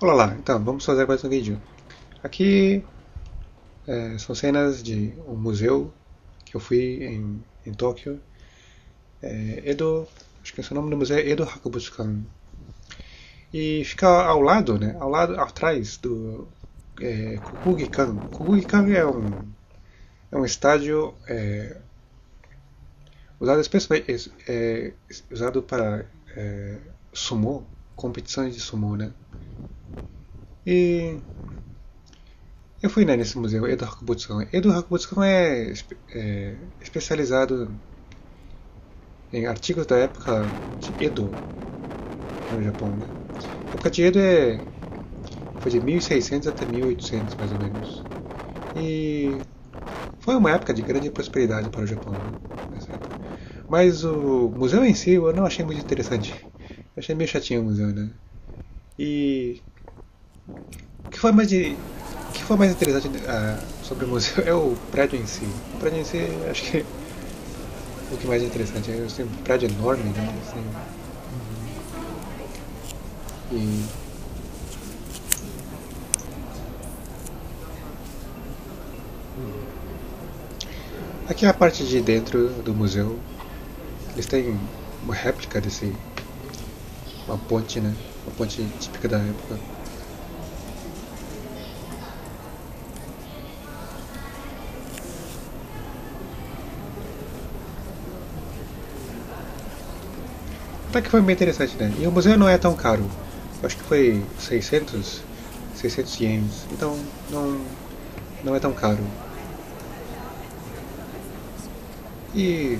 Olá lá, então vamos fazer mais um vídeo. Aqui são cenas de um museu que eu fui em Tóquio. Edo, acho que esse é o nome do museu é Edo Hakubutsukan. E fica ao lado, né, ao lado, atrás do Kokugikan. Kokugikan é um estádio usado especialmente usado para sumo, competições de sumo, né? E eu fui, né, nesse museu, Edo Hakubutsukan. Edo Hakubutsukan é especializado em artigos da época de Edo, no Japão. Né? A época de Edo foi de 1600 até 1800, mais ou menos. E foi uma época de grande prosperidade para o Japão, né, nessa época. Mas o museu em si eu não achei muito interessante. Eu achei meio chatinho o museu, né? E o que foi mais de o que foi mais interessante sobre o museu é o prédio em si. O prédio em si, acho que o que mais é interessante é assim, um prédio enorme, né? Assim, e aqui é a parte de dentro do museu. Eles têm uma réplica uma ponte, né? Uma ponte típica da época. Até que foi bem interessante, né? E o museu não é tão caro. Eu acho que foi 600 ienes. Então não é tão caro. E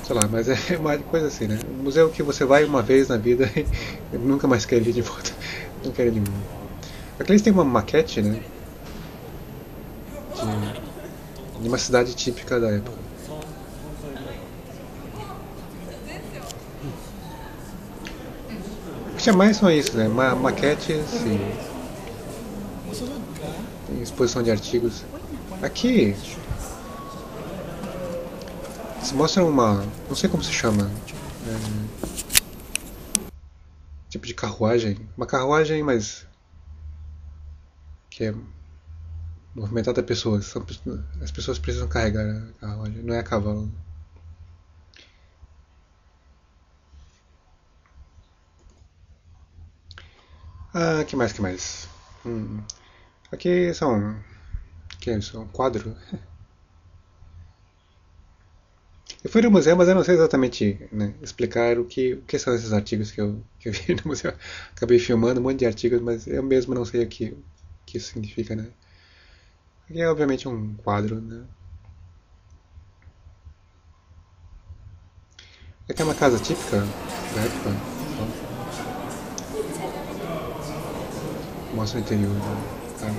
sei lá, mas é uma coisa assim, né? Um museu que você vai uma vez na vida e nunca mais quer ir de volta. Não quer ir de novo. Aqui eles têm uma maquete, né? De uma cidade típica da época. O que tinha mais são isso, né? Maquetes e exposição de artigos. Aqui se mostra uma. Não sei como se chama. Tipo de carruagem. Uma carruagem, mas. Que é movimentada a pessoas. As pessoas precisam carregar a carruagem, não é a cavalo. Ah, que mais, que mais? Aqui são. Que é isso? Um quadro. Eu fui no museu, mas eu não sei exatamente, né, explicar o que são esses artigos que eu vi no museu. Acabei filmando um monte de artigos, mas eu mesmo não sei o que isso significa, né? Aqui é obviamente um quadro, né? Aqui é uma casa típica da época. Mostra o interior da casa.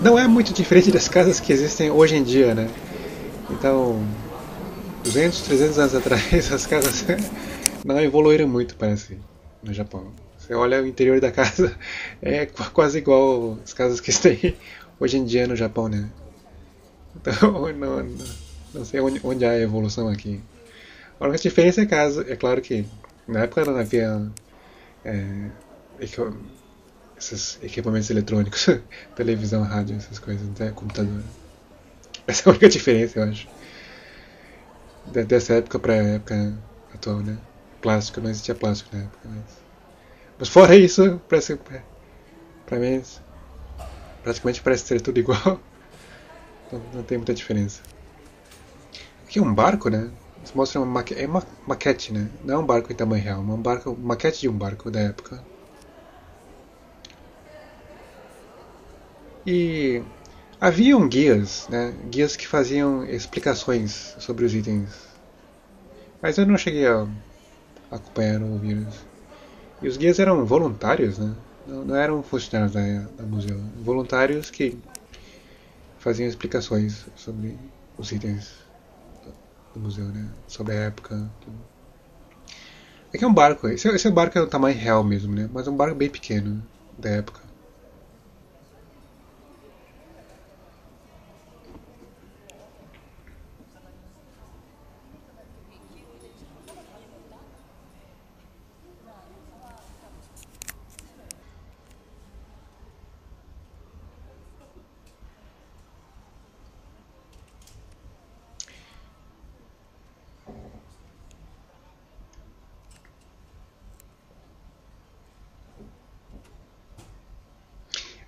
Não é muito diferente das casas que existem hoje em dia, né? Então, 200, 300 anos atrás, as casas não evoluíram muito, parece, no Japão. Você olha o interior da casa, é quase igual as casas que tem hoje em dia no Japão, né? Então, não sei onde há a evolução aqui. A única diferença é caso, é claro que na época não havia é, esses equipamentos eletrônicos, televisão, rádio, essas coisas, até computador. Essa é a única diferença, eu acho. Dessa época pra época atual, né? Plástico, não existia plástico na época. Mas fora isso, pra mim, praticamente parece ser tudo igual. Não tem muita diferença. Aqui é um barco, né? Eles mostram uma maquete, né? Não é um barco em tamanho real, é uma maquete de um barco da época. E haviam guias, né? Guias que faziam explicações sobre os itens. Mas eu não cheguei a acompanhar ou ouvir isso. E os guias eram voluntários, né? Não eram funcionários da museu. Voluntários que faziam explicações sobre os itens do museu, né? Sobre a época. É que é um barco. Esse barco é do tamanho real mesmo, né? Mas é um barco bem pequeno da época.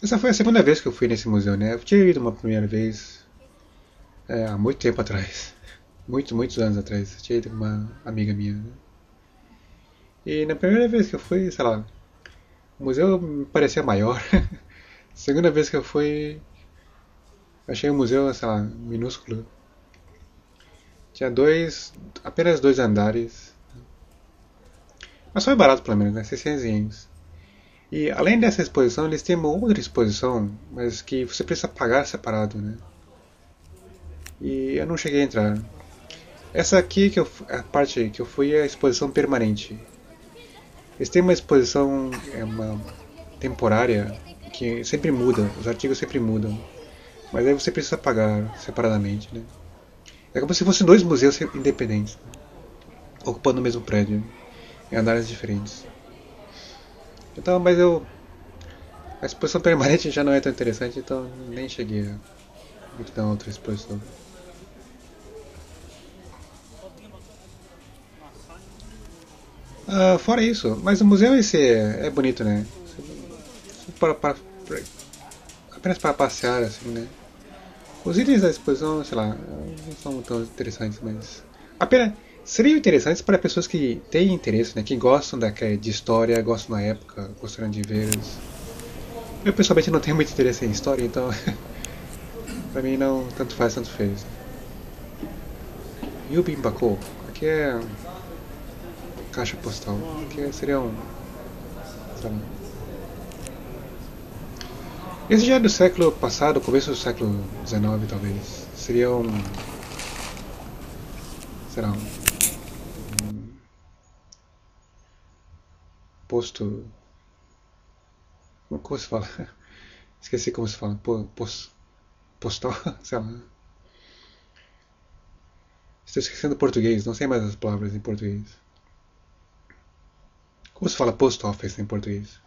Essa foi a segunda vez que eu fui nesse museu, né? Eu tinha ido uma primeira vez há muito tempo atrás. Muitos anos atrás. Eu tinha ido com uma amiga minha, né? E na primeira vez que eu fui, sei lá, o museu me parecia maior. Segunda vez que eu fui, achei o museu, sei lá, minúsculo. Tinha apenas dois andares. Mas foi barato pelo menos, né? 600 ienes. E além dessa exposição, eles têm uma outra exposição, mas que você precisa pagar separado, né? E eu não cheguei a entrar. Essa aqui a parte que eu fui é a exposição permanente. Eles têm uma exposição, uma temporária que sempre muda, os artigos sempre mudam. Mas aí você precisa pagar separadamente, né? É como se fossem dois museus independentes, né? Ocupando o mesmo prédio, em andares diferentes. Então, mas eu a exposição permanente já não é tão interessante, então nem cheguei a visitar outra exposição. Fora isso, mas o museu em si é bonito, né? Para, apenas para passear, assim, né? Os itens da exposição, sei lá, não são tão interessantes, mas. Apenas seriam interessantes para pessoas que têm interesse, né? Que gostam de história, gostam da época, gostariam de ver. Eu pessoalmente não tenho muito interesse em história, então pra mim não tanto faz, tanto fez. Yubin Bako, aqui é caixa postal, aqui seria um. Sei lá. Esse já é do século passado, começo do século XIX talvez. Seria um. Será um posto. Como se fala? Esqueci como se fala. Postal? Sei lá. Estou esquecendo português, não sei mais as palavras em português. Como se fala post office em português?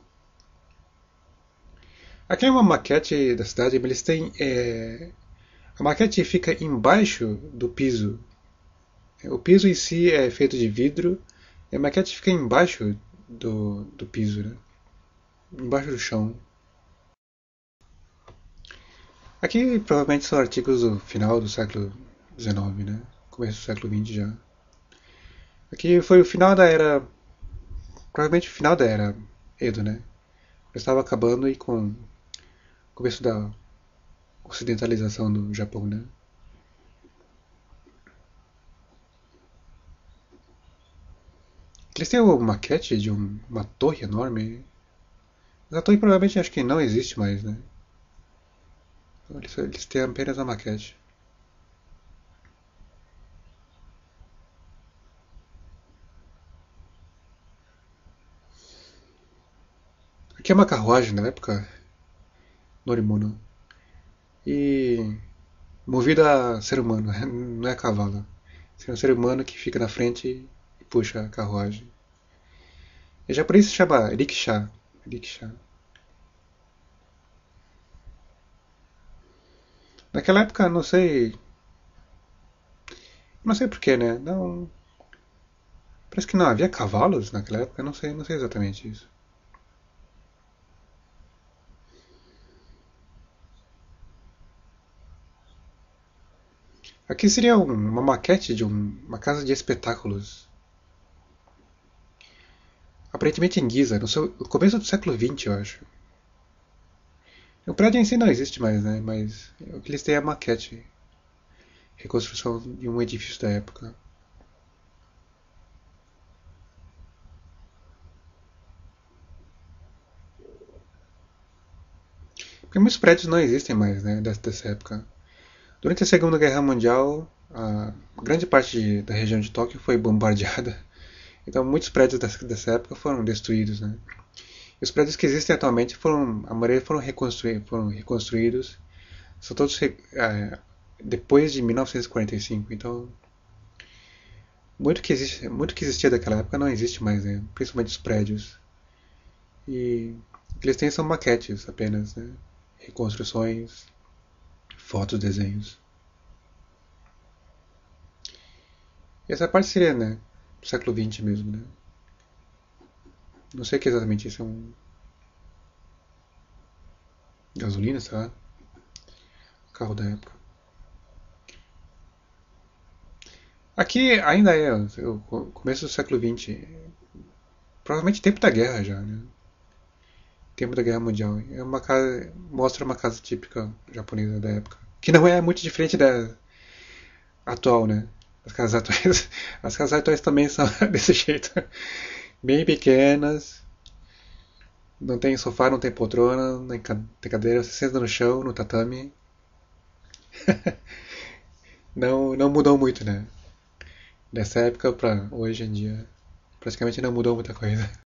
Aqui é uma maquete da cidade, mas eles têm. A maquete fica embaixo do piso. O piso em si é feito de vidro e a maquete fica embaixo do piso, né? Embaixo do chão. Aqui provavelmente são artigos do final do século XIX, né? Começo do século XX já. Aqui foi o final da era. Provavelmente o final da era Edo, né? Já estava acabando e com o começo da ocidentalização do Japão, né? Eles têm uma maquete de uma torre enorme. Mas a torre provavelmente acho que não existe mais, né? Eles têm apenas a maquete. Aqui é uma carruagem na época Norimono. E movida a ser humano, não é a cavalo. É um ser humano que fica na frente e puxa a carruagem. E já por isso se chama rickshaw. Rickshaw. Naquela época, não sei. Não sei porquê, né? Não. Parece que não havia cavalos naquela época, não sei exatamente isso. Aqui seria uma maquete de uma casa de espetáculos. Aparentemente em Giza, no começo do século XX, eu acho. O prédio em si não existe mais, né? Mas o que eles têm é a maquete. Reconstrução de um edifício da época. Porque muitos prédios não existem mais, né? Dessa época. Durante a Segunda Guerra Mundial, a grande parte da região de Tóquio foi bombardeada. Então muitos prédios dessa época foram destruídos, né? E os prédios que existem atualmente a maioria foram reconstruídos. São todos depois de 1945. Então muito que existia daquela época não existe mais, né? Principalmente os prédios. E o que eles têm são maquetes apenas, né? Reconstruções, fotos, desenhos. E essa parte seria, né? Do século XX mesmo, né? Não sei o que exatamente isso é um. gasolina, sei lá. Carro da época. Aqui ainda é o começo do século XX. Provavelmente tempo da guerra já, né? Tempo da Guerra Mundial. É uma casa, mostra uma casa típica japonesa da época. Que não é muito diferente da atual, né? As casas atuais, as casas atuais também são desse jeito. Bem pequenas, não tem sofá, não tem poltrona, não tem cadeira, você senta no chão, no tatame. Não mudou muito, né? Dessa época pra hoje em dia. Praticamente não mudou muita coisa.